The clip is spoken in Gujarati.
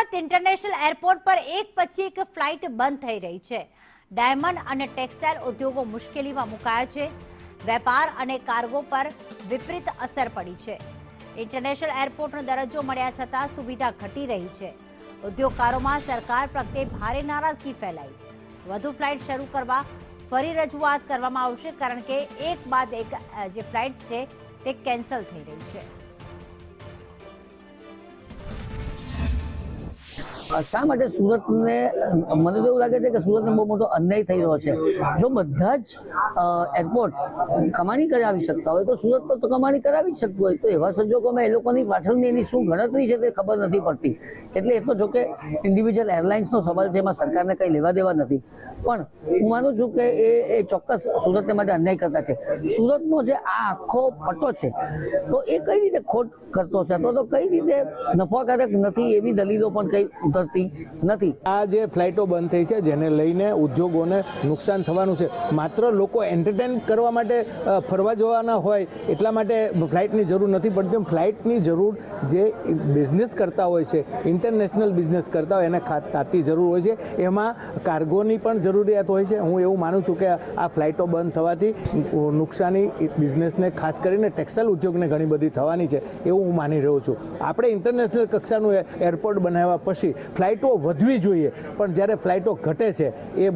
સુરત ઇન્ટરનેશનલ એરપોર્ટ પર એક પછી એક ફ્લાઇટ બંધ થઈ રહી છે। ડાયમંડ અને ટેક્સટાઇલ ઉદ્યોગો મુશ્કેલીમાં મુકાયા છે। વેપાર અને કાર્ગો પર વિપરીત અસર પડી છે। ઇન્ટરનેશનલ એરપોર્ટનો દરજ્જો મળ્યા છતાં સુવિધા ઘટી રહી છે। ઉદ્યોગકારોમાં સરકાર પ્રત્યે ભારે નારાજગી ફેલાઈ। વધુ ફ્લાઇટ શરૂ કરવા ફરી રજૂઆત કરવામાં આવશે, કારણ કે એક બાદ એક જે ફ્લાઇટ્સ છે તે કેન્સલ થઈ રહી છે। શા માટે સુરતને, મને તો એવું લાગે છે કે સુરતને બહુ મોટો અન્યાય થઈ રહ્યો છે। જો બધા જ એરપોર્ટ કમાણી કરાવી શકતા હોય તો સુરત પર તો કમાણી કરાવી જ શકતું હોય, તો એવા સંજોગોમાં એ લોકોની પાછળની એની શું ગણતરી છે તે ખબર નથી પડતી। એટલે એ તો જો કે ઇન્ડિવિજ્યુઅલ એરલાઇન્સનો સવાલ છે, એમાં સરકારને કંઈ લેવા દેવા નથી, પણ હું માનું છું કે એ ચોક્કસ સુરતને માટે અન્યાય કરતા છે। સુરતનો જે આ આખો પટ્ટો છે તો એ કઈ રીતે ખોટ કરતો છે, તો કઈ રીતે નફાકારક નથી એવી દલીલો પણ કઈ ઉતરતી નથી। આ જે ફ્લાઇટો બંધ થઈ છે જેને લઈને ઉદ્યોગોને નુકસાન થવાનું છે। માત્ર લોકો એન્ટરટેન કરવા માટે ફરવા જવાના હોય એટલા માટે ફ્લાઇટની જરૂર નથી પડતી। ફ્લાઇટની જરૂર જે બિઝનેસ કરતા હોય છે, ઇન્ટરનેશનલ બિઝનેસ કરતા હોય એને તાતી જરૂર હોય છે, એમાં કાર્ગોની પણ જરૂરિયાત હોય છે। હું એવું માનું છું કે આ ફ્લાઇટો બંધ થવાથી નુકસાની બિઝનેસને, ખાસ કરીને ટેક્સટાઇલ ઉદ્યોગને ઘણી બધી થવાની છે એવું હું માની રહ્યો છું। આપણે ઇન્ટરનેશનલ કક્ષાનું એરપોર્ટ બનાવ્યા પછી ફ્લાઇટો વધવી જોઈએ, પણ જ્યારે ફ્લાઇટો ઘટે છે એ બહુ